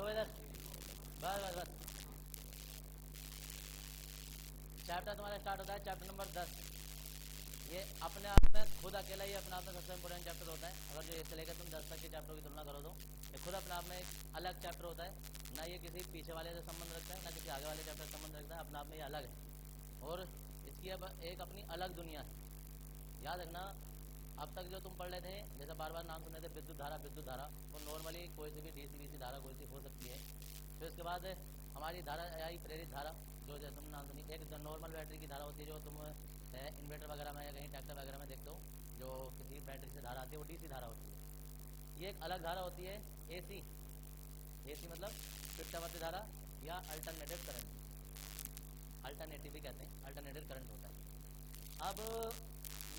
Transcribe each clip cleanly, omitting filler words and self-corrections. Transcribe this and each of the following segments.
देखो इधर, बस बस बस। चैप्टर तुम्हारा स्टार्ट होता है चैप्टर नंबर 10। ये अपने आप में खुद अकेला ही अपने आप में सबसे इंपॉर्टेंट चैप्टर होता है। अगर जो 1 से लेकर तुम 10 तक के चैप्टरों की तुलना करो तो ये खुद अपने आप में एक अलग चैप्टर होता है। ना ये किसी पीछे वाले से संबंध रखता है, ना किसी आगे वाले चैप्टर से संबंध रखता है, अपने आप में ये अलग है और इसकी अब एक अपनी अलग दुनिया है। याद रखना, अब तक जो तुम पढ़ रहे थे, जैसे बार बार नाम सुने थे विद्युत धारा, वो नॉर्मली कोई सी भी डीसी बीसी धारा कोई सी हो सकती है। फिर उसके बाद हमारी धारा आई प्रेरित धारा, जो जैसे तुम नाम सुनी। एक नॉर्मल बैटरी की धारा होती है जो तुम इन्वर्टर वगैरह में या कहीं ट्रैक्टर वगैरह में देखते हो, जो किसी बैटरी से धारा आती है, वो डीसी धारा होती है। ये एक अलग धारा होती है एसी। एसी मतलब प्रत्यावर्ती धारा या अल्टरनेटिव करंट, अल्टरनेटिव भी कहते हैं, अल्टरनेटिव करंट होता है। अब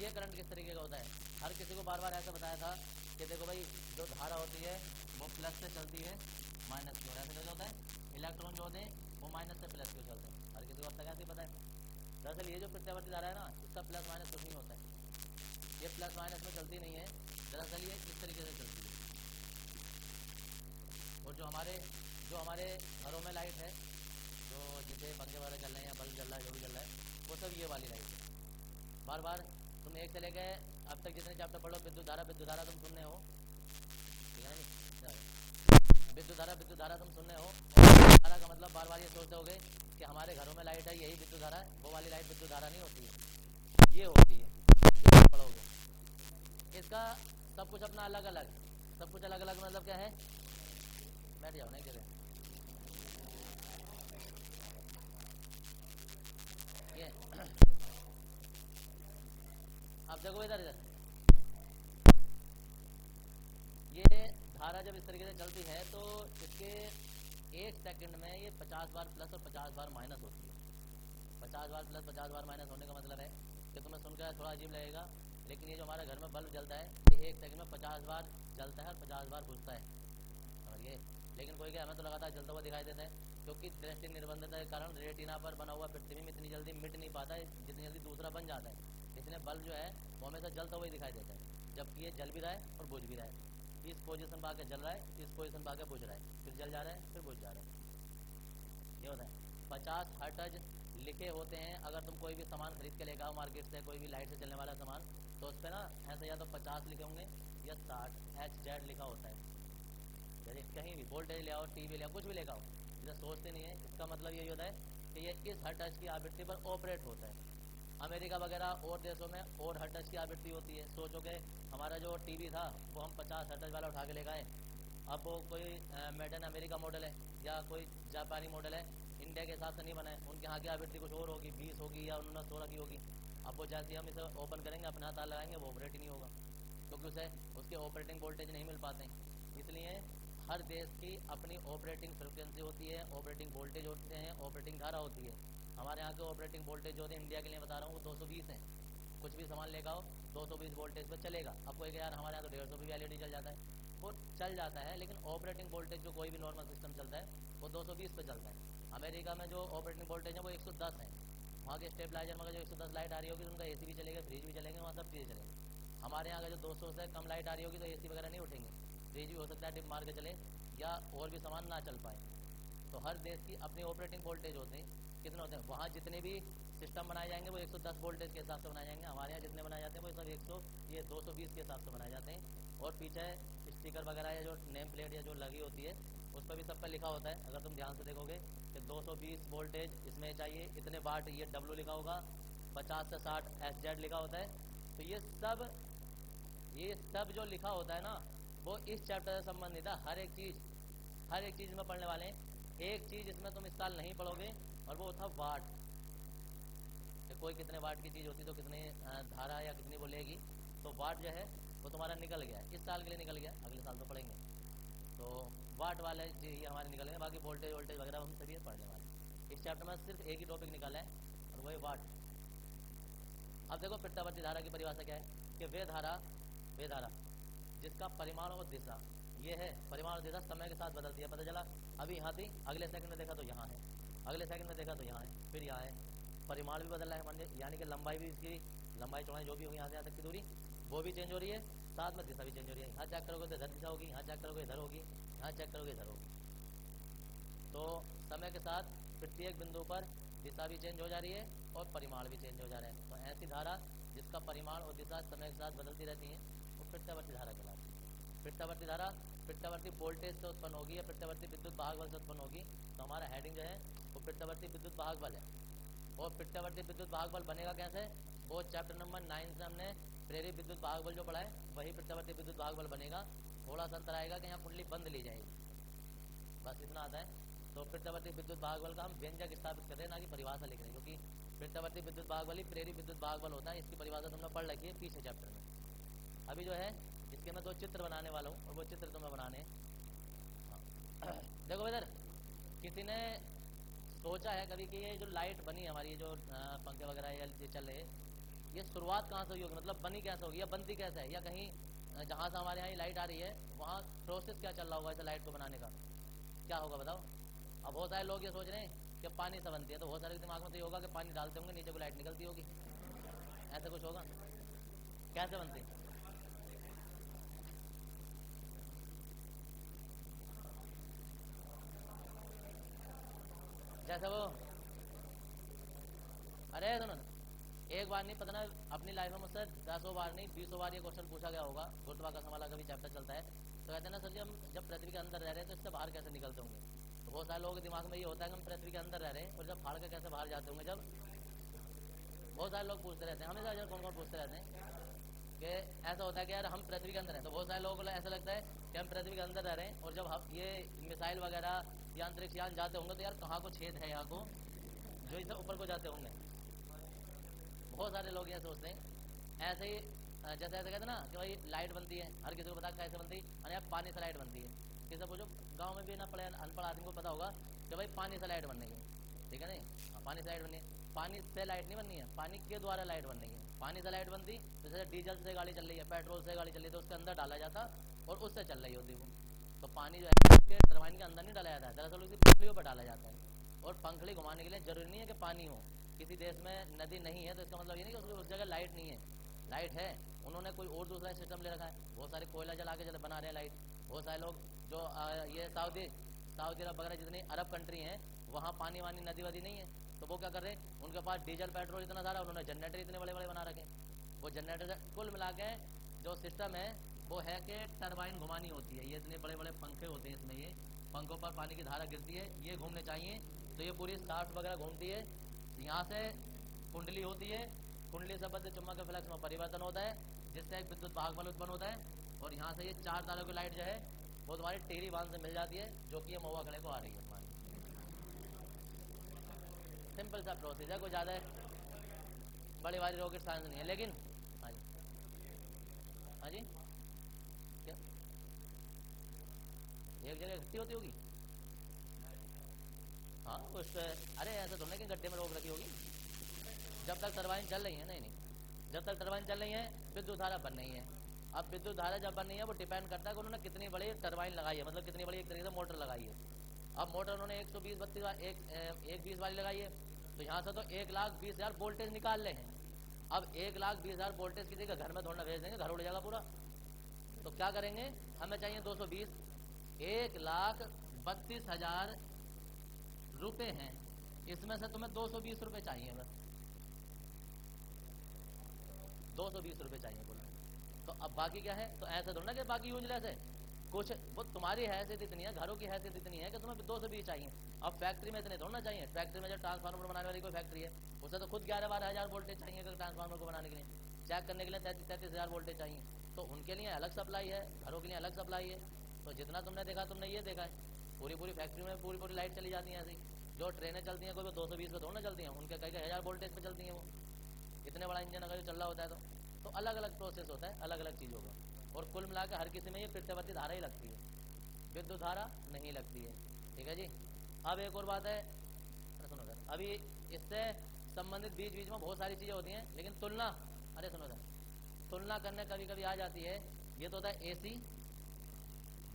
ये करंट किस तरीके का होता है, हर किसी को बार बार ऐसा बताया था कि देखो भाई, जो धारा होती है वो प्लस से चलती है माइनस की ओर। ऐसे कैसे होता है, इलेक्ट्रॉन जो होते हैं वो माइनस से प्लस की ओर चलते हैं, हर किसी को अब तक ऐसे ही पता है। दरअसल ये जो प्रत्यावर्ती धारा है ना, इसका प्लस माइनस कुछ नहीं होता है, ये प्लस माइनस में चलती नहीं है। दरअसल ये इस तरीके से चलती है। और जो हमारे घरों में लाइट है, जो जिसे पंखे वगैरह चल रहे हैं या बल्ब जल रहा है, जो भी जल रहा है, वो सब ये वाली लाइट है। बार बार तुम 1 से लेके अब तक जितने चैप्टर पढ़ो, विद्युत धारा तुम सुनने हो, ठीक है ना? विद्युत धारा तुम सुनने हो। धारा का मतलब बार बार ये सोचते होगे कि हमारे घरों में लाइट है, यही विद्युत धारा है। वो वाली लाइट विद्युत धारा नहीं होती है, ये होती है, पढ़ोगे। इसका सब कुछ अपना अलग अलग, सब कुछ अलग अलग मतलब क्या है, बैठ जाओ नहीं करें ये। अब देखो इधर इधर, ये धारा जब इस तरीके से चलती है तो इसके 1 सेकंड में ये 50 बार प्लस और 50 बार माइनस होती है। 50 बार प्लस 50 बार माइनस होने का मतलब है कि तुम्हें सुनकर थोड़ा अजीब लगेगा, लेकिन ये जो हमारे घर में बल्ब जलता है, ये 1 सेकंड में 50 बार जलता है और 50 बार बुझता है, समझिए। लेकिन कोई क्या, हमें तो लगातार जलता हुआ दिखाई देता है, क्योंकि दृष्टि निर्बंधता के कारण रेटिना पर बना हुआ पृथ्वी में इतनी जल्दी मिट नहीं पाता है जितनी जल्दी दूसरा बन जाता है। इसलिए बल्ब जो है वो हमेशा जलता हुआ ही दिखाई देता है, जबकि ये जल भी रहा है और बुझ भी रहा है। इस पोजीशन पर आके जल रहा है, इस पोजीशन पर आके बुझ रहा है, फिर जल जा रहा है, फिर बुझ जा रहा है। ये होता है 50 हर्ट्ज लिखे होते हैं। अगर तुम कोई भी सामान खरीद के लेकर आओ मार्केट से, कोई भी लाइट से चलने वाला सामान, तो उस पर ना ऐसे या तो 50 लिखे होंगे या 60 HZ लिखा होता है। जैसे कहीं भी वोल्टेज ले आओ, टीवी ले आओ, कुछ भी लेकर आओ, इसे सोचते नहीं है। इसका मतलब यही होता है कि ये इस हर्ट्ज की आवृत्ति पर ऑपरेट होता है। अमेरिका वगैरह और देशों में और हर्ट्ज की आवृत्ति होती है। सोचो कि हमारा जो टीवी था वो हम 50 हर्ट्ज वाला उठा के ले गए, अब वो कोई मेड इन अमेरिका मॉडल है या कोई जापानी मॉडल है, इंडिया के हिसाब से नहीं बना है। उनके यहाँ की आवृत्ति कुछ और होगी, 20 होगी या 19-16 की होगी। अब वो जैसे हम इसे ओपन करेंगे, अपना हाथ लगाएंगे, वो ऑपरेट ही नहीं होगा, क्योंकि उसे उसके ऑपरेटिंग वोल्टेज नहीं मिल पाते। इसलिए हर देश की अपनी ऑपरेटिंग फ्रिक्वेंसी होती है, ऑपरेटिंग वोल्टेज होते हैं, ऑपरेटिंग धारा होती है। हमारे यहाँ के ऑपरेटिंग वोल्टेज जो होते हैं, इंडिया के लिए बता रहा हूँ, वो 220 है। कुछ भी सामान लेकर आओ 220 वोल्टेज पर चलेगा। अब कोई यार हमारे यहाँ तो 150 भी एलईडी चल जाता है, वो चल जाता है, लेकिन ऑपरेटिंग वोल्टेज जो कोई भी नॉर्मल सिस्टम चलता है वो 220 पे चलता है। अमेरिका में जो ऑपरेटिंग वोल्टेज है वो 110 है। वहाँ के स्टेबलाइजर में जो 110 लाइट आ रही होगी तो उनका एसी भी चलेगा, फ्रिज भी चलेंगे, वहाँ सब चीज़ें चलेंगी। हमारे यहाँ का जो 200 से कम लाइट आ रही होगी तो एसी वगैरह नहीं उठेंगे, फ्रिज भी हो सकता है डिप मार के चले या और भी सामान ना चल पाए। तो हर देश की अपनी ऑपरेटिंग वोल्टेज होते हैं। कितने होते हैं वहाँ, जितने भी सिस्टम बनाए जाएंगे वो 110 वोल्टेज के हिसाब से बनाए जाएंगे। हमारे यहाँ जितने बनाए जाते हैं वो सब 220 के हिसाब से बनाए जाते हैं। और पीछे स्टिकर वगैरह या जो नेम प्लेट या जो लगी होती है उस पर भी सब पर लिखा होता है। अगर तुम ध्यान से देखोगे कि 220 वोल्टेज इसमें चाहिए, इतने वाट ये W लिखा होगा, 50 से 60 SZ लिखा होता है। तो ये सब जो लिखा होता है ना, वो इस चैप्टर से संबंधित है। हर एक चीज़ में पढ़ने वाले हैं। एक चीज़ इसमें तुम इस साल नहीं पढ़ोगे और वो था वाट। कोई कितने वाट की चीज़ होती तो कितने धारा या कितनी बोलेगी, तो वाट जो है वो तुम्हारा निकल गया, इस साल के लिए निकल गया, अगले साल तो पढ़ेंगे। तो वाट वाले ये हमारे निकल गए, बाकी वोल्टेज वगैरह हम सभी पढ़ने वाले। इस चैप्टर में सिर्फ एक ही टॉपिक निकाला है और वही वाट। अब देखो प्रत्यावर्ती धारा की परिभाषा क्या है कि वे धारा जिसका परिमाण और दिशा, ये है परिमाण और दिशा समय के साथ बदलती है। पता चला अभी यहाँ थी, अगले सेकंड में देखा तो यहाँ है, अगले सेकंड में देखा तो यहाँ है, फिर यहाँ है। परिमाण भी बदल रहा है, मान यानी कि लंबाई भी, इसकी लंबाई चौड़ाई जो भी होगी यहाँ से यहाँ तक की दूरी वो भी चेंज हो रही है, साथ में दिशा भी चेंज हो रही है। यहाँ चेक करोगे तो इधर दिशा होगी, यहाँ चेक करोगे इधर होगी, यहाँ चेक करोगे इधर होगी। तो समय के साथ प्रत्येक बिंदु पर दिशा भी चेंज हो जा रही है और परिमाण भी चेंज हो जा रहा है। तो ऐसी धारा जिसका परिमाण और दिशा समय के साथ बदलती रहती है वो प्रत्यावर्ती धारा कहलाती है। प्रत्यावर्ती धारा प्रत्यावर्ती वोल्टेज से उत्पन्न होगी या प्रत्यावर्ती विद्युत भाग बल से उत्पन्न होगी। तो हमारा हेडिंग जो है वो प्रत्यावर्ती विद्युत भाग बल है। और प्रत्यावर्ती विद्युत भाग बल बनेगा कैसे, वो चैप्टर नंबर 9 से हमने प्रेरित विद्युत भाग बल जो पढ़ा है वही प्रत्यावर्ती विद्युत भाग बल बनेगा। थोड़ा सा अंतर आएगा कि यहाँ कुंडली बंद ली जाएगी, बस इतना आता है। तो प्रत्यावर्ती विद्युत भाग बल का हम व्यंजक स्थापित कर रहे हैं, ना कि परिभाषा लिख रहे हैं, क्योंकि प्रत्यावर्ती विद्युत भाग बल ही प्रेरित विद्युत भाग बल होता है। इसकी परिभाषा तुमने पढ़ रखी है पीछे चैप्टर में। अभी जो है इसके मैं 2 चित्र बनाने वाला हूँ और वो चित्र तुम्हें बनाने हैं। देखो इधर किसी ने सोचा है कभी कि ये जो लाइट बनी है हमारी, जो पंखे वगैरह ये चल रहे हैं, ये शुरुआत कहाँ से हुई होगी, मतलब बनी कैसे होगी या बनती कैसे है, या कहीं जहाँ से हमारे यहाँ ये लाइट आ रही है वहाँ प्रोसेस क्या चल रहा होगा इसे लाइट को बनाने का, क्या होगा बताओ। अब बहुत सारे लोग ये सोच रहे हैं कि पानी से बनती है, तो बहुत सारे दिमाग में तो ये होगा कि पानी डालते होंगे नीचे को लाइट निकलती होगी, ऐसा कुछ होगा। कैसे बनती, जैसे वो, अरे सुनो ना, एक बार नहीं पता ना अपनी लाइफ में मुझसे 10 बार नहीं 20 बार ये क्वेश्चन पूछा गया होगा। गुरुत्वाकर्षण वाला कभी चैप्टर चलता है तो कहते हैं ना सर जी हम जब पृथ्वी के अंदर रह रहे हैं तो इससे बाहर कैसे निकलते होंगे। तो बहुत सारे लोगों के दिमाग में ये होता है कि हम पृथ्वी के अंदर रह रहे हैं और जब फाड़ के कैसे बाहर जाते होंगे। जब बहुत सारे लोग पूछते रहते हैं हमेशा, जब कौन कौन पूछते रहते हैं कि ऐसा होता है कि यार हम पृथ्वी के अंदर हैं, तो बहुत सारे लोगों को ऐसा लगता है कि हम पृथ्वी के अंदर रह रहे हैं और जब हम ये मिसाइल वगैरह या अंतरिक्ष यान जाते होंगे तो यार कहाँ को छेद है यहाँ को जो इसे ऊपर को जाते होंगे। बहुत सारे लोग ये सोचते हैं। ऐसे ही जैसे ऐसे कहते हैं ना कि भाई लाइट बनती है, हर किसी को पता कैसे बनती है, अरे यार पानी से लाइट बनती है। किसी पूछो गांव में भी ना पढ़े अनपढ़ आदमी को पता होगा कि भाई पानी से लाइट बननी है, ठीक है नहीं, पानी से लाइट बननी है। पानी से लाइट नहीं बननी है, पानी के द्वारा लाइट बननी है। पानी से लाइट बनती तो जैसे डीजल से गाड़ी चल रही है, पेट्रोल से गाड़ी चल रही है तो उसके अंदर डाला जाता और उससे चल रही होती वो। तो पानी जो है टरबाइन के अंदर नहीं डाला जाता है, दरअसल उसी पंखड़ियों पर डाला जाता है। और पंखड़ी घुमाने के लिए जरूरी नहीं है कि पानी हो। किसी देश में नदी नहीं है तो इसका मतलब ये नहीं कि उस जगह लाइट नहीं है, लाइट है। उन्होंने कोई और दूसरा सिस्टम ले रखा है, बहुत सारे कोयला जला के बना रहे हैं लाइट। बहुत सारे लोग जो ये सऊदी अरब वगैरह जितनी अरब कंट्री हैं वहाँ पानी वानी नदी वदी नहीं है, तो वो क्या कर रहे हैं, उनके पास डीजल पेट्रोल इतना सारा, उन्होंने जनरेटर इतने बड़े बड़े बना रखे। वो जनरेटर कुल मिला के जो सिस्टम है वो है कि टरबाइन घुमानी होती है। ये इतने बड़े बड़े पंखे होते हैं इसमें, ये पंखों पर पानी की धारा गिरती है, ये घूमने चाहिए तो ये पूरी शाफ्ट वगैरह घूमती है। यहाँ से कुंडली होती है, कुंडली से बद्ध चुम्बक के फ्लक्स में परिवर्तन होता है जिससे एक विद्युत भाग बल उत्पन्न होता है। और यहाँ से ये 4 तारों की लाइट जो है वो तुम्हारी टेरी बांध से मिल जाती है जो कि ये महुआ खड़े को आ रही है तुम्हारी। सिंपल सा प्रोसेस है, कोई ज़्यादा बड़ी वाली रॉकेट साइंस नहीं है। लेकिन हाँ जी, हाँ जी, क्या एक जगह इकट्ठी होती होगी, हाँ उस, अरे ऐसा तो नहीं कि गड्ढे में रोक रखी होगी जब तक टरबाइन चल रही है। नहीं नहीं, जब तक टरबाइन चल रही है विद्युत धारा बन रही है। अब विद्युत धारा जब बन रही है वो डिपेंड करता है कि उन्होंने कितनी बड़ी टरबाइन लगाई है, मतलब कितनी बड़ी एक तरीके से मोटर लगाई है। अब मोटर उन्होंने 120-32 एक 20 वाली लगाई है तो यहाँ से तो 1,20,000 वोल्टेज निकाल ले हैं। अब 1,20,000 वोल्टेज किसी के घर में थोड़ा भेज देंगे, घर उड़ जाएगा पूरा। तो क्या करेंगे, हमें चाहिए 220, 1,32,000 रुपए हैं, इसमें से तुम्हें 220 रुपए चाहिए, बस 220 रुपए चाहिए बोला। तो अब बाकी क्या है, तो ऐसा थोड़ा ना कि बाकी यूजलेस है, कुछ वो तुम्हारी हैसियत इतनी है, घरों की हैसियत इतनी है कि तुम्हें 220 चाहिए। अब फैक्ट्री में इतने थोड़ा ना चाहिए, फैक्ट्री में जब ट्रांसफार्मर बनाने वाली कोई फैक्ट्री है उसे तो खुद 11-12 हज़ार वोल्टेज चाहिए ट्रांसफार्मर को बनाने के लिए, चेक करने के लिए 33-33 हज़ार वोल्टेज चाहिए। तो उनके लिए अलग सप्लाई है, घरों के लिए अलग सप्लाई है। तो जितना तुमने देखा तुमने ये देखा है, पूरी पूरी फैक्ट्री में पूरी पूरी लाइट चली जाती है ऐसी। जो ट्रेनें चलती हैं कोई 220 पे थोड़ा ना चलती हैं, उनके कई कई हज़ार वोल्टेज पे चलती हैं वो, इतने बड़ा इंजन अगर चल रहा होता है तो अलग अलग प्रोसेस होता है अलग अलग चीज़ों का। और कुल मिलाकर हर किसी में ये प्रत्यावर्ती धारा ही लगती है, विद्युत धारा नहीं लगती है। ठीक है जी। अब एक और बात है, सुनो सर, अभी इससे संबंधित बीच बीच में बहुत सारी चीज़ें होती हैं, लेकिन तुलना, अरे सुनो सर, तुलना करने कभी कभी आ जाती है। ये तो होता है AC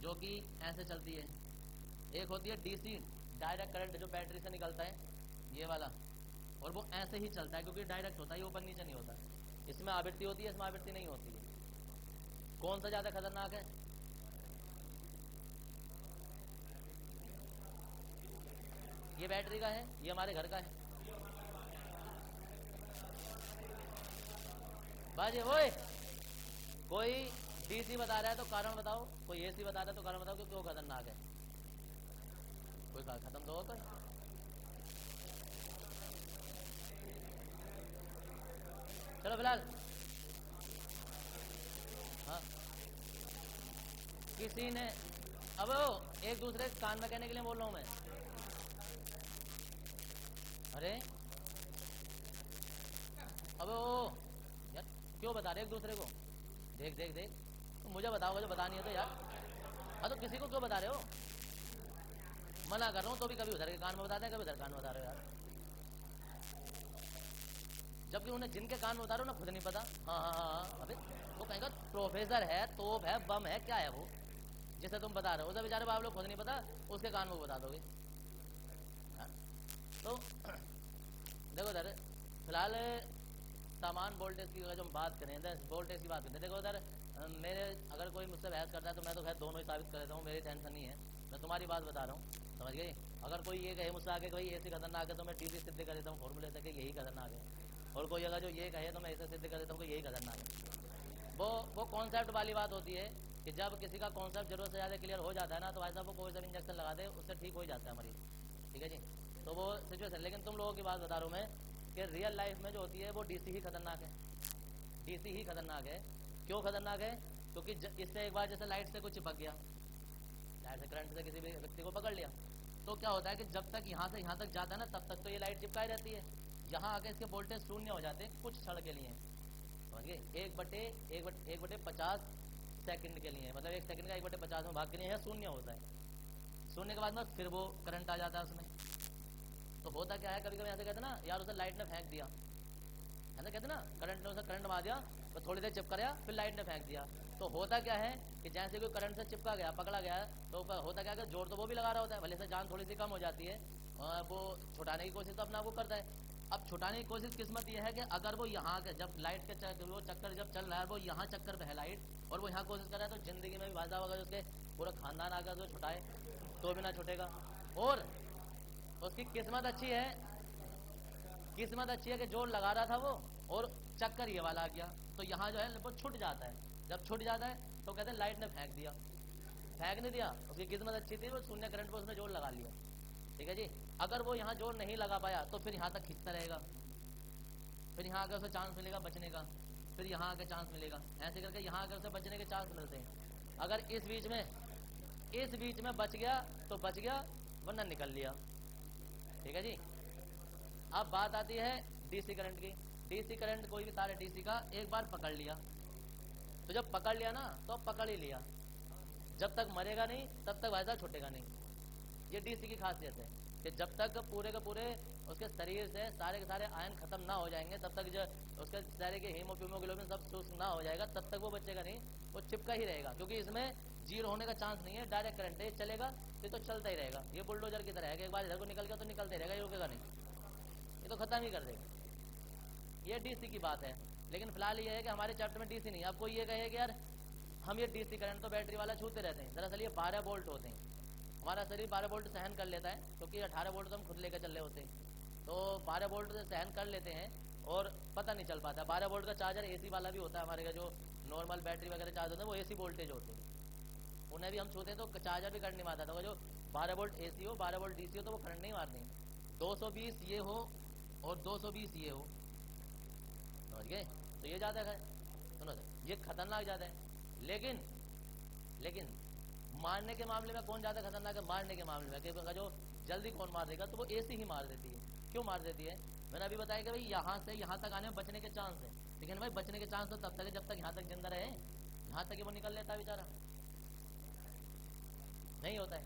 जो कि ऐसे चलती है, एक होती है DC डायरेक्ट करंट जो बैटरी से निकलता है ये वाला, और वो ऐसे ही चलता है क्योंकि डायरेक्ट होता है, ये ऊपर नीचे नहीं होता। इसमें आवृत्ति होती है, इसमें आवृत्ति नहीं होती है। कौन सा ज़्यादा खतरनाक है, ये बैटरी का है, ये हमारे घर का है। बाजे ओए, कोई डीसी बता रहा है तो कारण बताओ, कोई एसी बता रहा है तो कारण बताओ कि क्यों खतरनाक है। कोई खत्म तो हो कोई। चलो फिलहाल, हाँ किसी ने, अब एक दूसरे कान में कहने के लिए बोल रहा हूं मैं। अरे अब यार क्यों बता रहे एक दूसरे को। देख देख देख, तो मुझे बताओगे जो बता नहीं है तो यार। हाँ तो किसी को क्यों बता रहे हो। मना कर रहा हूँ तो भी कभी उधर के कान में बताते हैं, कभी उधर कान में बता रहे हो यार। जबकि उन्हें जिनके कान में बता रहे हो ना खुद नहीं पता। हाँ हाँ हाँ हाँ, अबे वो कहेंगे प्रोफेसर है, तोप है, बम है, क्या है वो जिसे तुम बता रहे हो। उसे बेचारे आप लोग खुद नहीं पता, उसके कान में बता दोगे। हाँ? तो देखो उधर फिलहाल सामान वोल्टेज की अगर जो हम बात करें, वोल्टेज की बात करते हैं, देखो उधर मेरे अगर कोई मुझसे बहस करता है तो मैं तो खैर दोनों ही साबित कर देता हूँ, मेरी टेंशन नहीं है। मैं तुम्हारी बात बता रहा हूँ, समझ गई। अगर कोई ये कहे मुझसे आगे भाई ऐसी खतरनाक है तो मैं डीसी सिद्ध कर देता हूँ फॉर्मूले से कि यही खतरनाक है। और कोई अगर जो ये कहे तो मैं ऐसे सिद्ध कर देता हूँ कि यही खतरनाक है। वो कॉन्सेप्ट वाली बात होती है कि जब किसी का कॉन्सेप्ट जरूरत से ज़्यादा क्लियर हो जाता है ना, तो भाई साहब वो कोई सा इंजेक्शन लगा दे उससे ठीक हो ही जाता है मरीज। ठीक है जी, तो वो सिचुएशन। लेकिन तुम लोगों की बात बता रहा हूँ मैं कि रियल लाइफ में जो होती है वो डीसी ही खतरनाक है। डीसी ही खतरनाक है। क्यों खतरनाक है? क्योंकि इससे एक बार जैसे लाइट से कुछ चिपक गया, लाइट से करंट से किसी भी व्यक्ति को पकड़ लिया, तो क्या होता है कि जब तक यहाँ से यहाँ तक जाता है ना तब तक तो ये लाइट चिपकाई रहती है। यहाँ आके इसके वोल्टेज शून्य हो जाते हैं कुछ क्षण के लिए, समझिए। 1/50 सेकंड के लिए, मतलब 1 सेकंड का 1/50 में भाग के लिए यह शून्य होता है। शून्य के बाद में फिर वो करंट आ जाता है उसमें। तो होता क्या है, कभी कभी ऐसे कहते ना यार उसे लाइट ने फेंक दिया, है ना, कहते ना करंट ने उसे करंट मार दिया, तो थोड़ी देर चिपका गया फिर लाइट ने फेंक दिया। तो होता क्या है कि जैसे कोई करंट से चिपका गया, पकड़ा गया, तो होता क्या है, जोर तो वो भी लगा रहा होता है, भले से जान थोड़ी सी कम हो जाती है, वो छुटाने की कोशिश तो अपना वो करता है। अब छुटाने की कोशिश किस्मत ये है कि अगर वो यहाँ के जब लाइट के वो चक्कर जब चल रहा है, वो यहाँ चक्कर पे है लाइट और वो यहाँ कोशिश कर रहा है, तो जिंदगी में भी भाई साहब अगर उसके पूरा खानदान आकर उसको छुटाए तो भी ना छुटेगा। और उसकी किस्मत अच्छी है, किस्मत अच्छी है कि जोर लगा रहा था वो और चक्कर ये वाला आ गया, तो यहाँ जो है वो छूट जाता है। जब छूट जाता है तो कहते हैं लाइट ने फेंक दिया। फेंक नहीं दिया, उसकी किस्मत अच्छी थी, वो शून्य करंट पर उसने जोर लगा लिया। ठीक है जी। अगर वो यहाँ जोर नहीं लगा पाया तो फिर यहाँ तक खींचता रहेगा, फिर यहाँ आकर उसे चांस मिलेगा बचने का, फिर यहाँ आकर चांस मिलेगा, ऐसे करके यहाँ आकर उसे बचने के चांस मिलते हैं। अगर इस बीच में बच गया तो बच गया, वरना निकल लिया। ठीक है जी। अब बात आती है डीसी करंट की। डीसी करंट कोई भी तार है डीसी का, एक बार पकड़ लिया तो जब पकड़ लिया ना तो अब पकड़ ही लिया, जब तक मरेगा नहीं तब तक भाई साहब छूटेगा नहीं। ये डीसी की खासियत है कि जब तक पूरे के पूरे उसके शरीर से सारे के सारे आयन खत्म ना हो जाएंगे, तब तक जो उसके सारे के हीमोग्लोबिन सब शुष्क ना हो जाएगा, तब तक वो बचेगा नहीं, वो चिपका ही रहेगा। क्योंकि इसमें जीरो होने का चांस नहीं है, डायरेक्ट करंट है, चलेगा तो चलता ही रहेगा। ये बुलडोजर की तरह है कि एक बार इधर को निकल गया तो निकलते ही रहेगा, ये रुकेगा नहीं, ये तो खत्म ही कर देगा। ये डीसी की बात है। लेकिन फिलहाल ये है कि हमारे चैप्टर में डीसी नहीं। अब कोई ये कहे कि यार हम ये डीसी करंट तो बैटरी वाला छूते रहते हैं, दरअसल ये 12 वोल्ट होते हैं। हमारा शरीर 12 वोल्ट सहन कर लेता है, क्योंकि 18 वोल्ट तो हम खुद लेकर चल रहे होते हैं, तो 12 वोल्ट से सहन कर लेते हैं और पता नहीं चल पाता। 12 वोल्ट का चार्जर एसी वाला भी होता है हमारे का, जो नॉर्मल बैटरी वगैरह चार्ज होते हैं वो एसी वोल्टेज होते हैं, उन्हें भी हम छूते हैं तो चार्जर भी करंट नहीं मारता था। जो 12 वोल्ट एसी हो 12 वोल्ट डीसी हो तो वो करंट नहीं मारते हैं। 220 ये हो और 220 ये हो, समझ गए, तो ये ज़्यादा है, सुनो ये खतरनाक ज़्यादा है। लेकिन मारने के मामले में कौन ज़्यादा खतरनाक है? मारने के मामले में कि जो जल्दी कौन मार देगा, तो वो एसी ही मार देती है। क्यों मार देती है? मैंने अभी बताया कि भाई यहाँ से यहाँ तक आने में बचने के चांस है, लेकिन भाई बचने के चांस तो तब तक है जब तक यहाँ तक जिंदा रहे, यहाँ तक वो निकल लेता है बेचारा, नहीं होता है।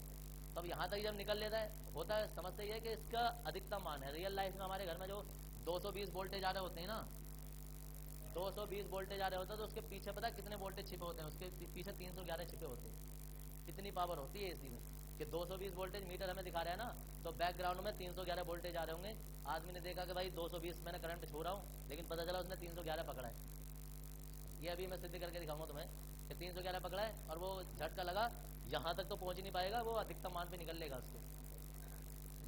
तब यहाँ तक जब निकल लेता है, होता है, समझते ही है कि इसका अधिकतम मान है। रियल लाइफ में हमारे घर में जो 220 वोल्टेज आ रहे होते हैं ना, 220 वोल्टेज आ रहे होते हैं, तो उसके पीछे पता है कितने वोल्टेज छिपे होते हैं? उसके पीछे 311 छिपे होते हैं। कितनी पावर होती है एसी में कि 220 वोल्टेज मीटर हमें दिखा रहा है ना, तो बैकग्राउंड में 311 वोल्टेज आ रहे होंगे। आदमी ने देखा कि भाई 220 मैंने करंट छू रहा हूँ, लेकिन पता चला उसने 311 पकड़ा है। ये अभी मैं सिद्ध करके दिखाऊंगा तुम्हें कि 311 पकड़ा है, और वो झटका लगा, यहाँ तक तो पहुँच ही नहीं पाएगा, वो अधिकतम मान पे निकल लेगा उसके।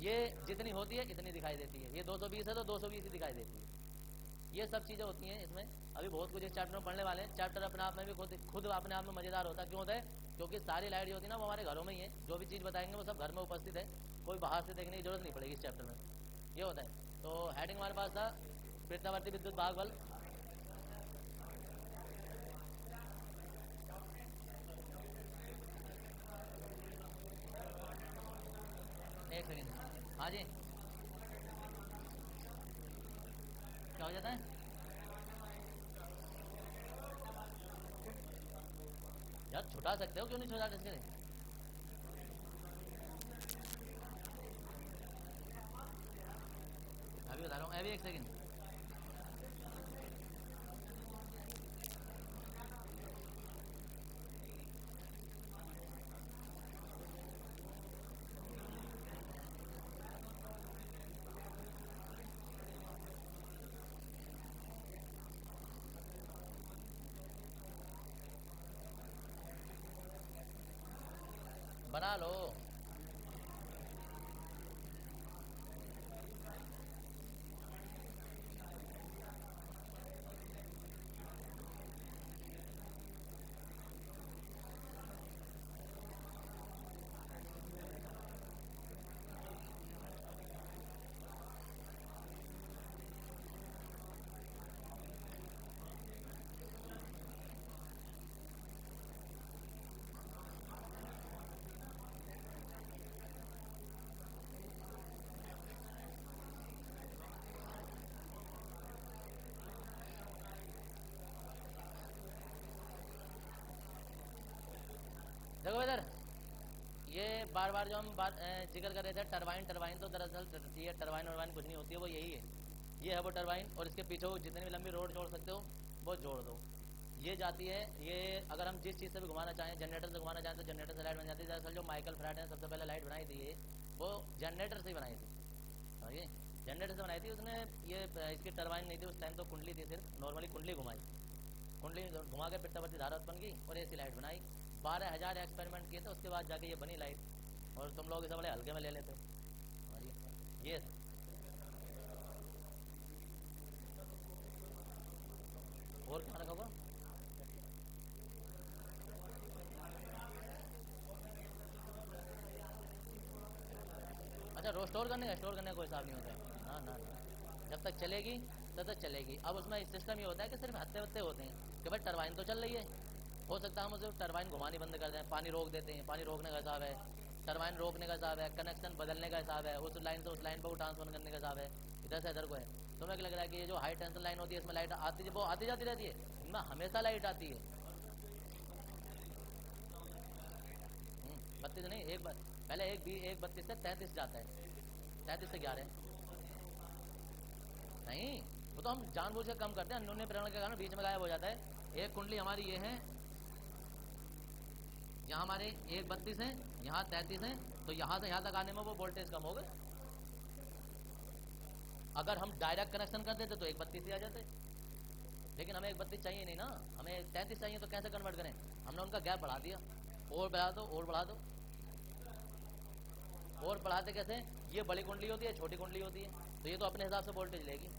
ये जितनी होती है इतनी दिखाई देती है, ये 220 है तो 220 ही दिखाई देती है। ये सब चीज़ें होती हैं इसमें। अभी बहुत कुछ इस चैप्टर में पढ़ने वाले हैं। चैप्टर अपने आप में भी खुद अपने आप में मज़ेदार होता है। क्यों होता है? क्योंकि सारी लाइट जो होती है ना वो हमारे घरों में ही है। जो भी चीज़ बताएंगे वो सब घर में उपस्थित है, कोई बाहर से देखने की जरूरत नहीं पड़ेगी इस चैप्टर में। ये होता है। तो हेडिंग हमारे पास था प्रत्यावर्ती विद्युत भाग बल। एक सेकेंड, हाँ जी, क्या हो जाता है? यार छुटा सकते हो, क्यों नहीं छुटा सकते? अभी बता रहा हूँ, अभी एक सेकेंड। बना लो। देखो इधर, ये बार बार जो हम जिक्र कर रहे थे टरबाइन टरबाइन, तो दरअसल ये टरबाइन वरबाइन कुछ नहीं होती है, वो यही है। ये है वो टरबाइन, और इसके पीछे वो जितनी भी लंबी रोड जोड़ सकते हो वो जोड़ दो। ये जाती है, ये अगर हम जिस चीज़ से भी घुमाना चाहें, जनरेटर से घुमाना चाहें तो जनरेटर से लाइट बन जाती है। दरअसल जो माइकल फ्राड ने सबसे पहले लाइट बनाई थी ये, वो जनरेटर से ही बनाई थी। ये जनरेटर से बनाई थी उसने। ये इसकी टरबाइन नहीं थी उस टाइम, तो कुंडली थी, सिर्फ नॉर्मली कुंडली घुमाई, कुंडली घुमा के प्रत्यावर्ती धारा उत्पन्न की और ऐसी लाइट बनाई। 12,000 एक्सपेरिमेंट किए थे, उसके बाद जाके ये बनी लाइट। और तुम लोग इसे बड़े हल्के में ले लेते हो। और ये और क्या रखा होगा? अच्छा, स्टोर करने का कोई हिसाब नहीं होता है। ना ना ना, जब तक चलेगी तब तक चलेगी। अब उसमें सिस्टम ये होता है कि सिर्फ हत्ते वत्ते होते हैं कि भाई टरबाइन तो चल रही है, हो सकता है हम उसे टरबाइन घुमानी बंद कर दें, पानी रोक देते हैं, पानी रोकने का हिसाब है। टरबाइन रोकने का हिसाब है, कनेक्शन बदलने का हिसाब है, उस लाइन से उस लाइन पर वो ट्रांसफर करने का हिसाब है, इधर से इधर को है। तुम्हें क्या लग रहा है कि ये जो हाई टेंशन लाइन होती है इसमें लाइट आती वो आती जाती रहती है? इनमें हमेशा लाइट आती है। 32 नहीं, पहले एक 32 से 33 जाता है, 33 से 11। नहीं, वो तो हम जानबूझ के कम करते हैं, अन्योन्य प्रेरणा के कारण बीच में गायब हो जाता है। एक कुंडली हमारी ये है, यहाँ हमारे 132 है, यहाँ 33 है, तो यहाँ से यहाँ तक आने में वो वोल्टेज कम हो गए। अगर हम डायरेक्ट कनेक्शन कर देते तो 132 ही आ जाते, लेकिन हमें 132 चाहिए नहीं ना, हमें 33 चाहिए, तो कैसे कन्वर्ट करें? हमने उनका गैप बढ़ा दिया, और बढ़ा दो और बढ़ा दो। और बढ़ाते कैसे? ये बड़ी कुंडली होती है, छोटी कुंडली होती है, तो ये तो अपने हिसाब से वोल्टेज लेगी।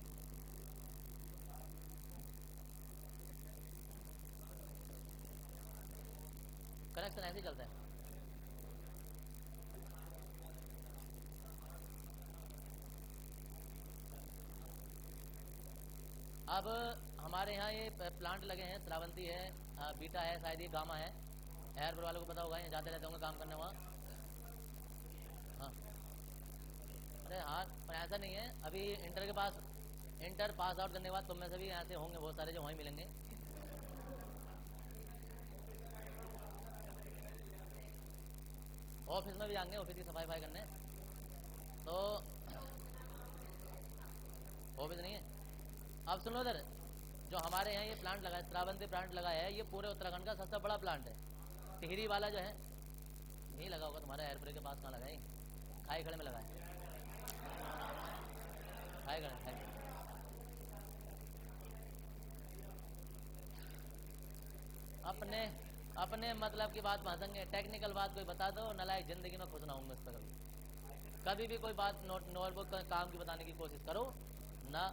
कनेक्शन ऐसे ही चलता है। अब हमारे यहाँ ये प्लांट लगे हैं, श्रावंती है, बीटा है, शायद ये गामा है। एयरपोर्ट वालों को पता होगा, यहाँ जाते रहते होंगे काम करने वहाँ। हाँ, अरे हाँ, पर ऐसा नहीं है। अभी इंटर पास आउट करने के बाद तुम में से भी ऐसे होंगे बहुत सारे जो वहीं मिलेंगे। ऑफिस में भी आएंगे, ऑफिस की सफाई करने। तो ऑफिस नहीं है। अब सुनो इधर, जो हमारे यहाँ ये प्लांट लगा है, श्रावंती प्लांट लगा है, ये पूरे उत्तराखंड का सबसे बड़ा प्लांट है। टिहरी वाला जो है, नहीं लगा होगा तुम्हारे एयरपोर्ट के पास, कहाँ लगा है? खाई खड़े में लगा है, खाई खड़े। अपने अपने मतलब की बात भाषण, टेक्निकल बात कोई बता दो, नलायक जिंदगी में खुश ना होंगे उस पर कभी। कभी भी कोई बात नोटबुक काम की बताने की कोशिश करो ना,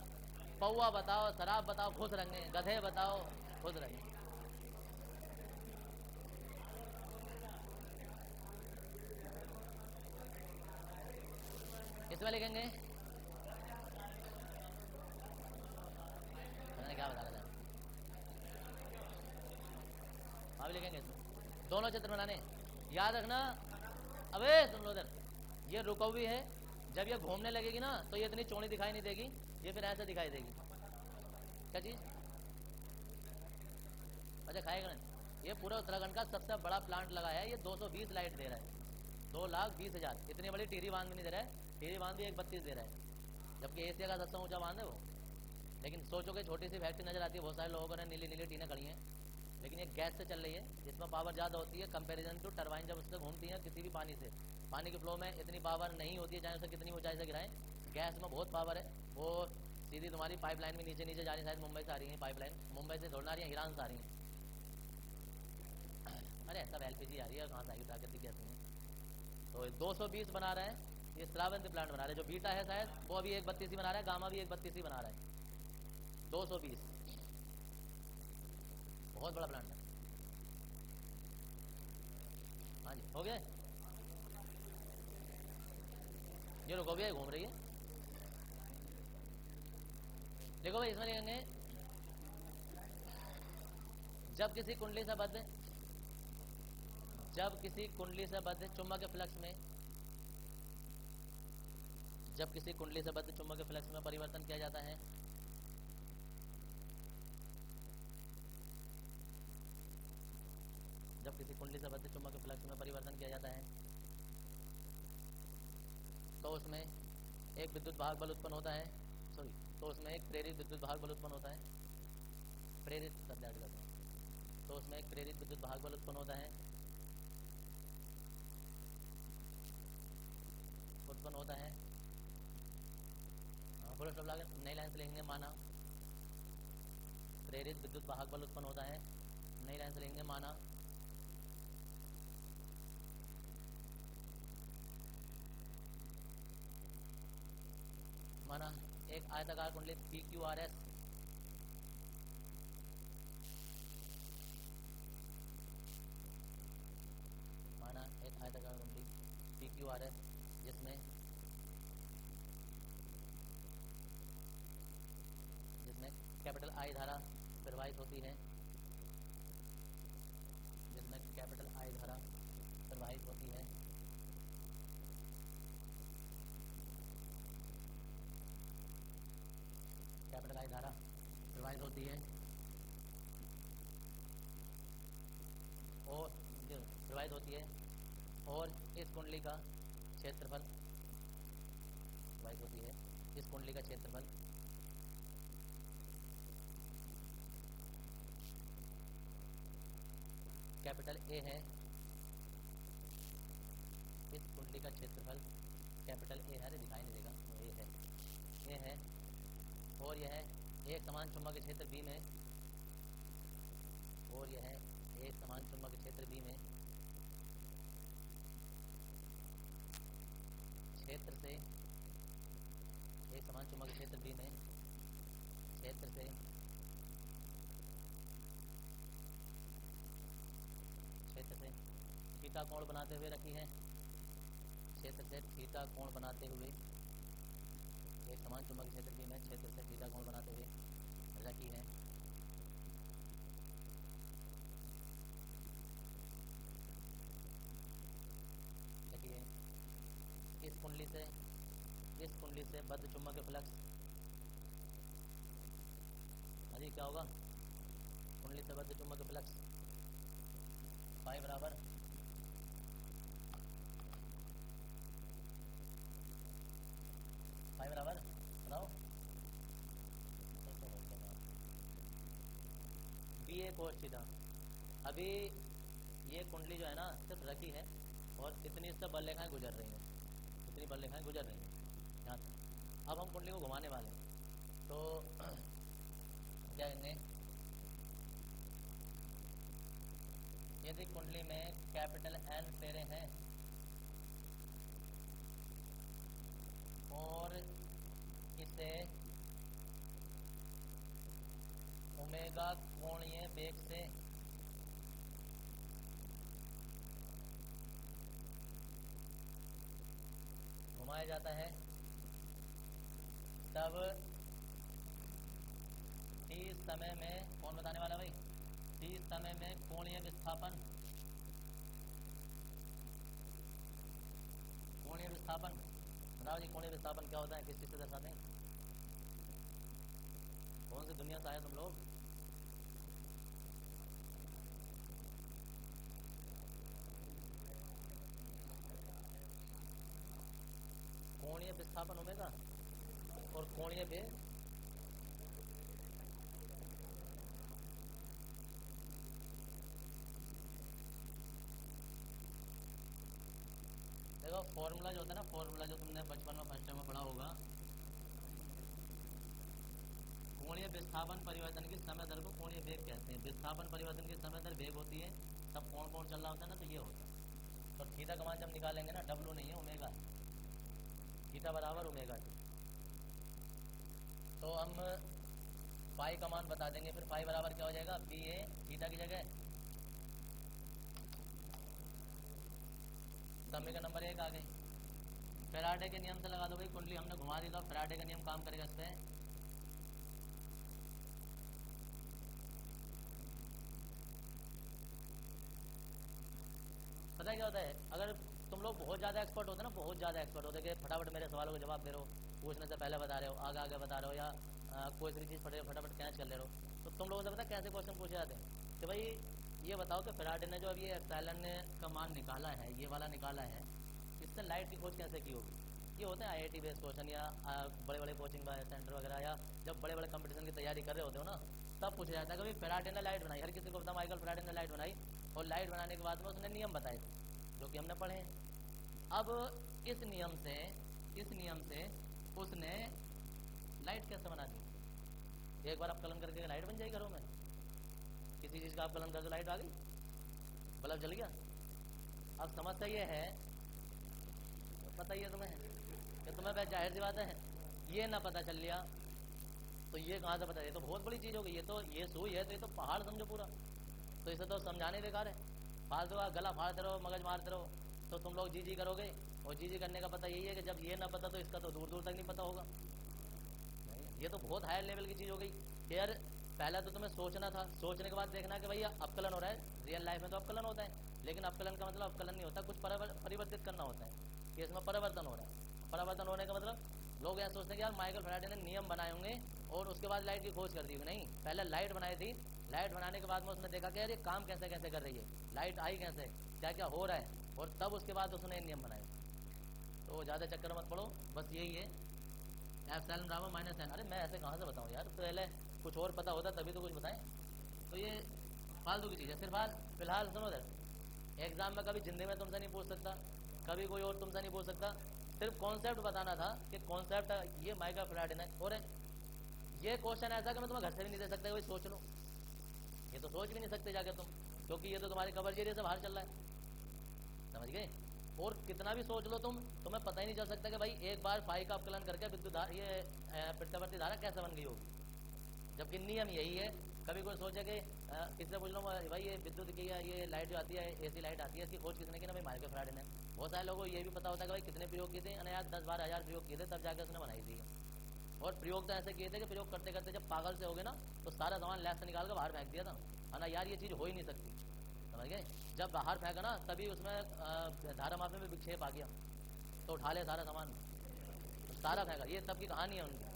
पौवा बताओ, शराब बताओ, खुश रहेंगे, गधे बताओ, खुश रहेंगे। इसमें लिखेंगे, मैंने क्या बता रहा था, वहाँ भी लिखेंगे इसमें दोनों चित्र बनाने। याद रखना, अबे सुन लो इधर, ये रुकौवी है, जब ये घूमने लगेगी ना तो ये इतनी चौड़ी दिखाई नहीं देगी, ये फिर ऐसे दिखाई देगी। क्या चीज? अच्छा खाएगा नहीं। ये पूरा उत्तराखंड का सबसे बड़ा प्लांट लगा है, ये 220 लाइट दे रहा है, 2,20,000। इतनी बड़ी टीरी बांध भी नहीं दे रहा है, टीरी बांध भी 132 दे रहा है, जबकि एशिया का सबसे ऊंचा बांध है वो। लेकिन सोचो कि छोटी सी फैक्ट्री नजर आती है, बहुत सारे लोगों ने नीली नीली टीनें खड़ी हैं, लेकिन ये गैस से चल रही है, जिसमें पावर ज़्यादा होती है कंपैरिजन टू टरबाइन। जब उससे घूमती है किसी भी पानी से, पानी के फ्लो में इतनी पावर नहीं होती है, चाहे उसे कितनी ऊंचाई से गिराएं, गैस में बहुत पावर है। वो सीधी तुम्हारी पाइपलाइन में नीचे नीचे जा रही है, शायद मुंबई से आ रही है पाइपलाइन, मुंबई से थोड़ा आ रही है, ईरान से आ रही है। अरे सब एलपीजी आ रही है, कहाँ से आएगी, प्राकृतिक गैस नहीं। तो 220 बना रहे हैं, ये श्रावंती प्लांट बना रहे हैं। जो बीटा है शायद वो अभी 132 ही बना रहा है, गामा भी 132 ही बना रहा है। 220 बहुत बड़ा प्लांट है। हाँ जी हो गए। ये रुको भी घूम रही है, देखो भाई इसमें लिखेंगे, जब किसी कुंडली से बद्ध, जब किसी कुंडली से बद्ध चुंबक फ्लक्स में, जब किसी कुंडली से बद्ध चुंबक फ्लक्स में परिवर्तन किया जाता है, जब किसी कुंडली से बद्ध चुंबक फ्लक्स में परिवर्तन किया जाता है तो उसमें एक विद्युत भाग बल उत्पन्न होता है, सॉरी, तो उसमें एक प्रेरित विद्युत भाग बल उत्पन्न होता है, प्रेरित शब्द ऐड करते हैं, तो उसमें एक प्रेरित विद्युत भाग बल उत्पन्न होता है, उत्पन्न होता है। फुल स्टॉप लगा नई लाइन से लिखेंगे, माना प्रेरित विद्युत भाग बल उत्पन्न होता है, नई लाइन से लिखेंगे, माना माना एक आयताकार कुंडली PQRS, माना एक आयताकार कुंडली PQRS जिसमें कैपिटल आई धारा प्रवाहित होती है, जिसमें कैपिटल आई धारा प्रवाहित होती है, कैपिटल आई धारा प्रवाहित होती है और प्रवाहित होती है, और इस कुंडली का क्षेत्रफल प्रवाहित होती है, इस कुंडली का क्षेत्रफल कैपिटल ए है, इस कुंडली का क्षेत्रफल कैपिटल ए है, दिखाई नहीं देगा, ए है, और यह एक समान चुंबकीय क्षेत्र बी में, और यह एक समान चुंबकीय क्षेत्र बी में क्षेत्र से, एक समान चुंबकीय क्षेत्र बी में क्षेत्र से थीटा कोण बनाते हुए रखी है, क्षेत्र से थीटा कोण बनाते हुए, एक समान चुंबकीय क्षेत्र बी में क्षेत्र से थीटा कोण बनाते हुए रखी है। देखिए इस कुंडली से बद्ध चुंबकीय फ्लक्स, अभी क्या होगा, कुंडली से बद्ध चुंबकीय फ्लक्स फाई बराबर बताओ, बी ए कोस थीटा। अभी ये कुंडली जो है ना सिर्फ रखी है, और इतनी इससे बल रेखाएं गुजर रही हैं, इतनी बल रेखाएं गुजर रही हैं यहाँ से। अब हम कुंडली को घुमाने वाले हैं, तो क्या करेंगे, यदि कुंडली में कैपिटल एन फेरे हैं, और इसे ओमेगा कोणीय वेग से घुमाया जाता है, तब t समय में, कौन बताने वाला भाई, t समय में कोणीय विस्थापन, कोणीय विस्थापन बताओ जी, कोणीय विस्थापन क्या होता है, किस चीज से दर्शाते हैं, कौन सी दुनिया से आए तुम लोग। कोणीय विस्थापन ओमेगा और कोणीय वेग, देखो फॉर्मूला जो होता है ना, फॉर्मूला जो तुमने बचपन में फर्स्ट में पढ़ा होगा, कोणीय विस्थापन परिवर्तन की समय दर को कोणीय वेग कहते हैं। विस्थापन परिवर्तन की समय दर वेग होती है, तब कोण कोण चल रहा होता है ना, तो ये होता है। तो थीटा का मान जब निकालेंगे ना, डब्लू नहीं है ओमेगा, थीटा बराबर ओमेगा टी। तो हम पाई का मान बता देंगे, फिर पाई बराबर क्या हो जाएगा, बी ए थीटा की जगह समीकरण नंबर 1 आ गई। फैराडे के नियम से लगा दो भाई, कुंडली हमने घुमा दी, तो फैराडे का नियम काम करेगा इस पे। पता है क्या होता है, अगर तुम लोग बहुत ज़्यादा एक्सपर्ट होते ना, बहुत ज़्यादा एक्सपर्ट होते कि फटाफट मेरे सवालों का जवाब दे रहे हो, पूछने से पहले बता रहे हो, आगे आगे बता रहे हो, या कोई सी चीज़ फटाफट कैच कर ले रहे हो, तो तुम लोगों से पता कैसे क्वेश्चन पूछे जाते हैं कि भाई ये बताओ कि फैराडे ने जो अब ये एप्सिलॉन का मान निकाला है, ये वाला निकाला है, इससे लाइट की खोज कैसे की होगी। ये होते हैं IIT बेस्ड क्वेश्चन, या बड़े बड़े कोचिंग सेंटर वगैरह, या जब बड़े बड़े कंपटीशन की तैयारी कर रहे होते हो ना, तब पूछा जाता है कि भाई फैराडे ने लाइट बनाई, हर किसी को पता माइकल फैराडे ने लाइट बनाई, और लाइट बनाने के बाद में उसने नियम बताए थे जो कि हमने पढ़े हैं। अब इस नियम से उसने लाइट कैसे बना दी, एक बार अपकलन करके लाइट बन जाएगी घरों में, किसी चीज़ का अपकलन करके लाइट आ गई, बल्ब जल गया। अब समस्या ये है, पता ही है तुम्हें कि तुम्हें वह जाहिर सी बात है, ये ना पता चल लिया तो ये कहाँ से पता, ये तो बहुत बड़ी चीज़ हो गई, ये तो ये सुई है, तो ये तो पहाड़ समझो पूरा, तो इसे तो समझाने बेकार है। फालतू का गला फाड़ते रहो, मगज मारते रहो, तो तुम लोग जी करोगे, और जी करने का पता यही है कि जब ये ना पता तो इसका तो दूर दूर तक नहीं पता होगा। नहीं, ये तो बहुत हायर लेवल की चीज़ हो गई कि यार पहले तो तुम्हें सोचना था, सोचने के बाद देखना कि भैया अपकलन हो रहा है, रियल लाइफ में तो अपकलन होता है, लेकिन अपकलन का मतलब अपकलन नहीं होता, कुछ परिवर्तित करना होता है, कि इसमें परिवर्तन हो रहा है। परिवर्तन होने का मतलब लोग ऐसा सोचते हैं कि यार माइकल फैराडे ने नियम बनाए होंगे और उसके बाद लाइट की खोज कर दी होगी। नहीं, पहले लाइट बनाई थी, लाइट बनाने के बाद में उसने देखा कि यार ये काम कैसे कैसे कर रही है, लाइट आई कैसे, क्या क्या हो रहा है, और तब उसके बाद उसने नियम बनाए। तो ज़्यादा चक्कर मत पड़ो, बस यही है एप्सिलॉन बराबर -n। अरे मैं ऐसे कहाँ से बताऊँ यार, तो पहले कुछ और पता होता तभी तो कुछ बताएं, तो ये फालतू की चीज़ है। फिलहाल सुनो सर, एग्जाम में कभी जिंदगी में तुमसे नहीं पूछ सकता, कभी कोई और तुमसे नहीं पूछ सकता, सिर्फ कॉन्सेप्ट बताना था कि कॉन्सेप्ट ये माइकल फैराडे ने, और ये क्वेश्चन ऐसा कि मैं तुम्हें घर से भी नहीं दे सकता, वही सोच लो, ये तो सोच भी नहीं सकते जाके तुम, क्योंकि ये तो तुम्हारे कवर एरिया से बाहर चल रहा है, समझ गए। और कितना भी सोच लो तुम, तुम्हें पता ही नहीं चल सकता कि भाई एक बार फाई का अपकलन करके विद्युत ये प्रत्यावर्ती धारा कैसे बन गई होगी, जबकि नियम यही है। कभी कोई सोचे कि किससे पूछ लो भाई ये विद्युत की, ये लाइट जो आती है AC लाइट आती है, इसकी खोज किसने की ना, भाई माइकल फैराडे ने। बहुत सारे लोगों को ये भी पता होता है कि भाई कितने प्रयोग किए थे, यार 10-12 हज़ार प्रयोग किए थे, तब जाकर उसने बनाई थी। और प्रयोग तो ऐसे किए थे कि प्रयोग करते करते जब पागल से हो गए ना, तो सारा सामान लैब से निकाल कर बाहर फेंक दिया था, है ना, यार ये चीज़ हो ही नहीं सकती, समझ गए। जब बाहर फेंका ना, तभी उसमें धारा मापने में विक्षेप आ गया, तो उठा ले सारा सामान, तो सारा फेंका। ये तब की कहानी है उनकी,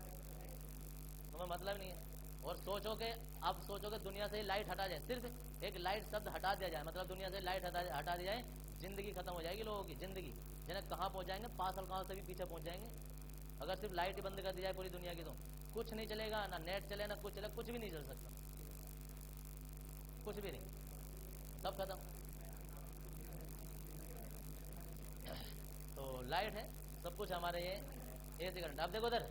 तुम्हें मतलब नहीं है। और सोचो कि अब सोचो कि दुनिया से लाइट हटा जाए, सिर्फ एक लाइट शब्द हटा दिया जाए, मतलब दुनिया से लाइट हटा दी जाए, जिंदगी खत्म हो जाएगी लोगों की जिंदगी, जिन्हें कहाँ पहुँच जाएंगे, 5 साल कहाँ से भी पीछे पहुँच जाएंगे। अगर सिर्फ लाइट ही बंद कर दी जाए पूरी दुनिया की, तो कुछ नहीं चलेगा, ना नेट चले ना कुछ चले, कुछ भी नहीं चल सकता, कुछ भी नहीं, सब खत्म। तो लाइट है, सब कुछ हमारे ये AC करंट। अब देखो उधर,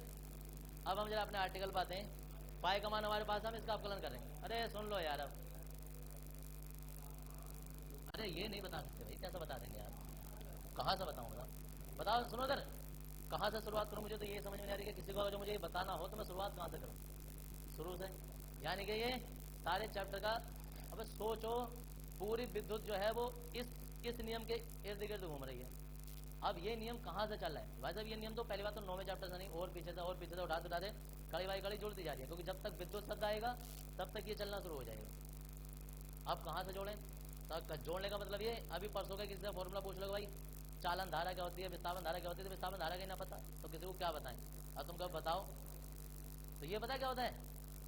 अब हम जरा अपने आर्टिकल पाते हैं, पाई का मान हमारे पास, हम इसका अपकलन करेंगे। अरे सुन लो यार, अब अरे ये नहीं बता सकते भाई, कैसे बता देंगे यार, कहाँ से बताऊँ, बताओ सुनो उधर, कहाँ से शुरुआत करूँ, मुझे तो ये समझ में नहीं आ रही कि किसी को अगर मुझे ये बताना हो तो मैं शुरुआत कहाँ से करूँ, शुरू से। यानी कि ये सारे चैप्टर का, अब सोचो पूरी विद्युत जो है वो इस नियम के इर्द गिर्द घूम रही है। अब ये नियम कहाँ से चल रहा है भाई साहब? ये नियम तो पहली बात तो 9वें चैप्टर से नहीं, और पीछे से उठाते कड़ी बाई कड़ी जुड़ती जा रही है, क्योंकि जब तक विद्युत शब्द आएगा तब तक ये चलना शुरू हो जाएगा। अब कहाँ से जोड़ें? तो जोड़ने का मतलब ये, अभी परसों का किसी से फॉर्मूला पूछ लो भाई चालन धारा क्या होती है, विस्थापन धारा क्या होती है, तो विस्थापन धारा का ही ना पता तो किसी को क्या बताएं। अब तुम कब बताओ, तो ये पता क्या होता है,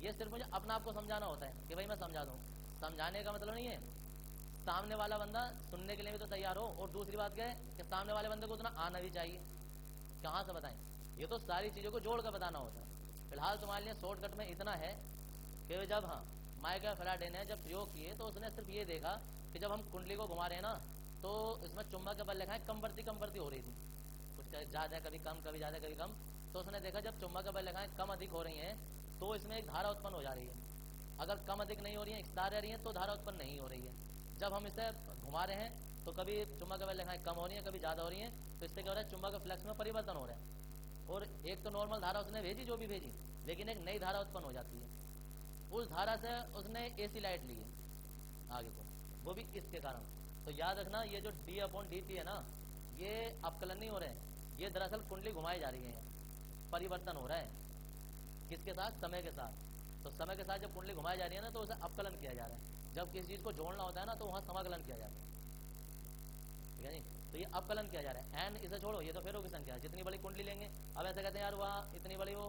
ये सिर्फ मुझे अपना आपको समझाना होता है कि भाई मैं समझा दूँ। समझाने का मतलब नहीं है सामने वाला बंदा सुनने के लिए भी तो तैयार हो, और दूसरी बात क्या है कि सामने वाले बंदे को उतना आना भी चाहिए। कहाँ से बताएं, ये तो सारी चीज़ों को जोड़ कर बताना होता है। फिलहाल तुम्हारे लिए शॉर्टकट में इतना है कि जब माइकल फैराडे ने जब प्रयोग किए तो उसने सिर्फ ये देखा कि जब हम कुंडली को घुमा रहे हैं ना तो इसमें चुंबक के बल लिखा है कम हो रही थी, कुछ ज़्यादा कभी कम, कभी ज़्यादा कभी कम। तो उसने देखा जब चुंबक के बल लिखा है कम अधिक हो रही है तो इसमें एक धारा उत्पन्न हो जा रही है। अगर कम अधिक नहीं हो रही है, स्थिर रह रही है, तो धारा उत्पन्न नहीं हो रही है। जब हम इसे घुमा रहे हैं तो कभी चुंबक के बल लिखा है कम हो रही है, कभी ज़्यादा हो रही है, तो इससे क्या हो रहा है, चुंबक के फ्लक्स में परिवर्तन हो रहा है। और एक तो नॉर्मल धारा उसने भेजी जो भी भेजी, लेकिन एक नई धारा उत्पन्न हो जाती है। उस धारा से उसने AC लाइट ली है आगे को, वो भी इसके कारण। तो याद रखना ये जो d/dt है ना, ये अपकलन नहीं हो रहे हैं, ये दरअसल कुंडली घुमाई जा रही है, परिवर्तन हो रहा है। किसके साथ? समय के साथ। तो समय के साथ जब कुंडली घुमाई जा रही है ना तो उसे अपकलन किया जा रहा है। जब किसी चीज़ को जोड़ना होता है ना तो वहाँ समाकलन किया जाता है, ठीक है जी। तो ये अपकलन किया जा रहा है। एन इसे छोड़ो, ये तो फेरो की संख्या है, जितनी बड़ी कुंडली लेंगे। अब ऐसे कहते हैं यार वहाँ इतनी बड़ी वो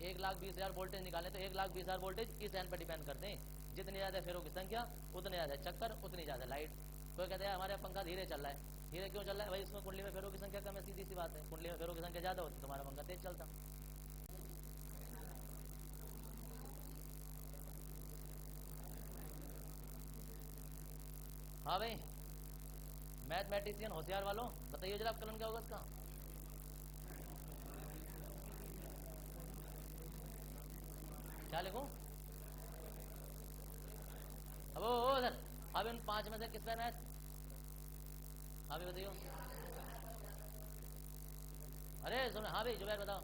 1,20,000 वोल्टेज निकालें तो 1,20,000 वोल्टेज इस एन पर डिपेंड करते हैं। जितनी ज़्यादा फेरो की संख्या उतनी ज़्यादा चक्कर, उतनी ज़्यादा लाइट। कोई कहते हैं हमारे पंखा धीरे चल रहा है, धीरे क्यों चल रहा है भाई? इसमें कुंडली में फेरो की संख्या कम है, सीधी सी बात है। कुंडली में फेरो की संख्या ज़्यादा होती तुम्हारा पंखा तेज चलता। हाँ भाई, मैथमेटिशियन होशियार वालों बताइए जरा अपकलन क्या होगा इसका? क्या लिखूं? अब ओ सर, अब इन 5 में से किस पे मैथ? हाँ भाई बताइए। अरे सुनो, हाँ भाई जुबैर बताओ।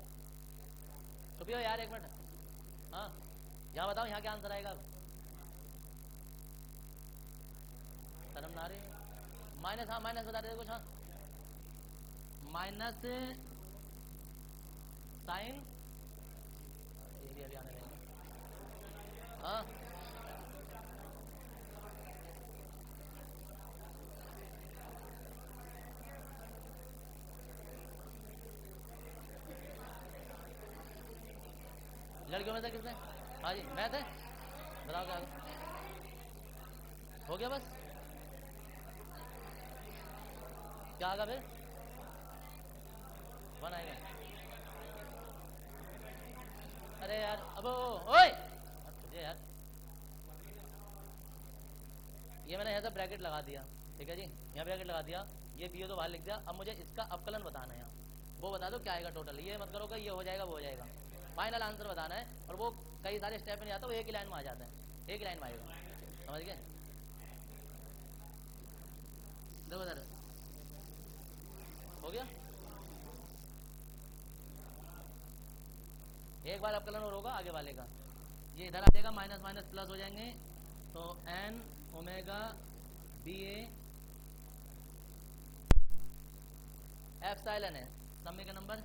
छुपियो यार 1 मिनट। हाँ यहाँ बताओ, यहाँ क्या आंसर आएगा? शर्म ना रही, माइनस, हाँ माइनस बता रहे कुछ। हाँ माइनस साइन, ये भी अभी आने लगेगा। हाँ लड़कियों में से किसने? हाँ जी मैथ है, बताओ क्या हो गया? बस क्या आएगा फिर? 1 आएगा। अरे यार अब ओए तुझे यार, ये मैंने यहाँ से ब्रैकेट लगा दिया, ठीक है जी, यहाँ ब्रैकेट लगा दिया, ये बी तो बाहर लिख दिया। अब मुझे इसका अपकलन बताना है यहाँ, वो बता दो क्या आएगा टोटल। ये मत करो कि ये हो जाएगा वो हो जाएगा, फाइनल आंसर बताना है। और वो कई सारे स्टेप में नहीं आता, वो एक ही लाइन में आ जाता है, एक ही लाइन में आएगा, समझ गए? देखो सर हो गया, एक बार अपकलन और होगा आगे वाले का, ये इधर आ जाएगा, माइनस माइनस प्लस हो जाएंगे। तो N omega B A epsilon है, समीकरण नंबर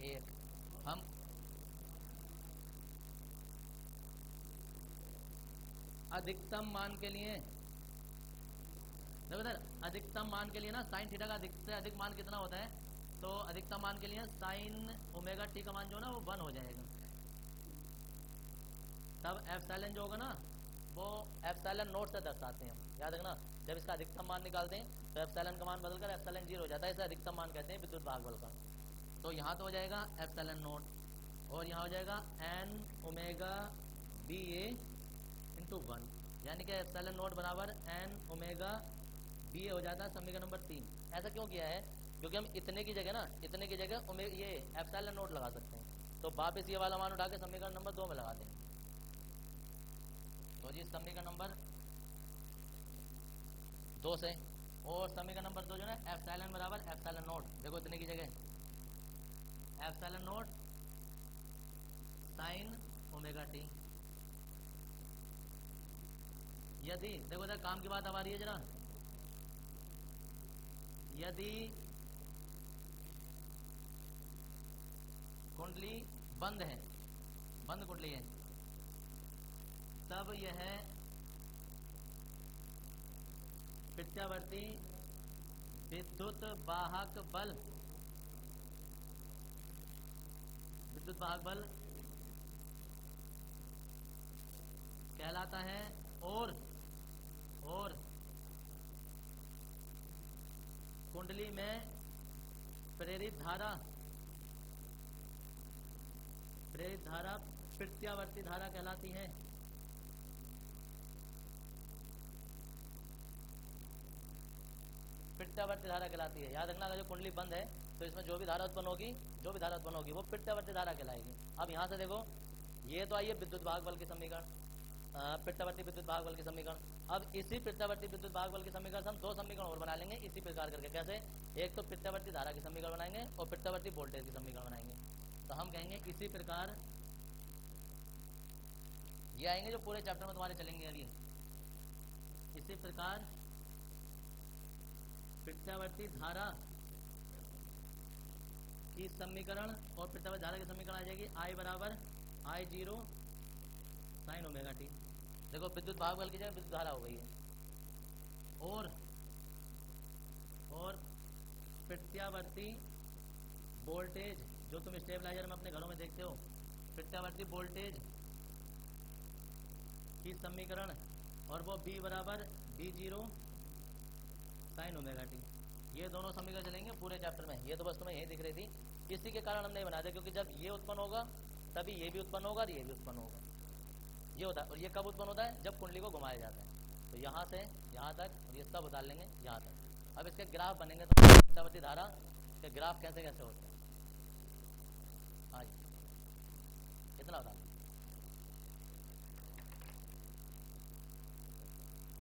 1। हम अधिकतम मान के लिए, देखो सर अधिकतम मान के लिए ना साइन थीटा का अधिक से अधिक मान कितना होता है? तो अधिकतम मान के लिए साइन ओमेगा टी का मान जो ना वो 1 हो जाएगा। तब एप्सिलॉन जो होगा ना वो एप्सिलॉन नोट से दर्शाते हैं, याद रखना। जब इसका अधिकतम मान निकालते हैं तो एप्सिलॉन का मान बदलकर एप्सिलॉन 0 हो जाता है, इसे अधिकतम मान कहते हैं विद्युत भागबल का। तो यहाँ तो हो जाएगा एप्सिलॉन नोट, और यहाँ हो जाएगा एन ओमेगा बी ए इंटू 1, यानी कि एप्सिलॉन नोट बराबर एन ओमेगा बी ए हो जाता है समीकरण नंबर 3। ऐसा क्यों किया है? क्योंकि हम इतने की जगह ना, इतने की जगह ये एप्सिलॉन नोट लगा सकते हैं। तो वापस ये वाला मान उठा के समीकरण नंबर 2 में लगाते हैं। तो जी समीकरण नंबर 2 से, और समीकरण नंबर 2 जो है एप्सिलॉन बराबर एप्सिलॉन नोट, देखो इतने की जगह epsilon not sine omega T. यदि देखो इधर काम की बात अब आ रही है जरा, यदि कुंडली बंद है, बंद कुंडली है, तब यह प्रत्यावर्ती विद्युत वाहक बल, विद्युत वाहक बल कहलाता है। और कुंडली में प्रेरित धारा प्रत्यावर्ती धारा कहलाती है। प्रत्यावर्ती धारा कहलाती है। याद रखना, अगर जो कुंडली बंद है तो इसमें जो भी धारा उत्पन्न होगी वो प्रत्यावर्ती धारा कहलाएगी। अब यहाँ से देखो, ये तो आई है विद्युत वाहक बल की समीकरण, प्रत्यावर्ती विद्युत वाहक बल की समीकरण। अब इसी प्रत्यावर्ती विद्युत वाहक बल की समीकरण से हम दो समीकरण और बना लेंगे इसी प्रकार करके। कैसे? एक तो प्रत्यावर्ती धारा की समीकरण बनाएंगे और प्रत्यावर्ती वोल्टेज की समीकरण बनाएंगे। तो हम कहेंगे इसी प्रकार, ये आएंगे जो पूरे चैप्टर में तुम्हारे चलेंगे अभी। इसी प्रकार प्रत्यावर्ती धारा की समीकरण और प्रत्यावर्ती धारा की समीकरण आ जाएगी I बराबर I0 साइन ओमेगा टी। देखो विद्युत भाग बल की जगह विद्युत धारा हो गई है। और प्रत्यावर्ती वोल्टेज जो तुम स्टेबलाइजर में अपने घरों में देखते हो, प्रत्यावर्ती वोल्टेज की समीकरण, और वो B बराबर B0 साइन ओमेगा टी। ये दोनों समीकरण चलेंगे पूरे चैप्टर में। ये तो बस तुम्हें यही दिख रही थी, इसी के कारण हमने बना दिया, क्योंकि जब ये उत्पन्न होगा तभी ये भी उत्पन्न होगा और ये भी उत्पन्न होगा। ये होता है। और ये कब उत्पन्न होता है? जब कुंडली को घुमाया जाता है। तो यहाँ से यहाँ तक, और ये सब उतार लेंगे यहाँ तक। अब इसके ग्राफ बनेंगे तो प्रत्यावर्ती धारा के ग्राफ कैसे कैसे होते हैं। हाँ जी, इतना बता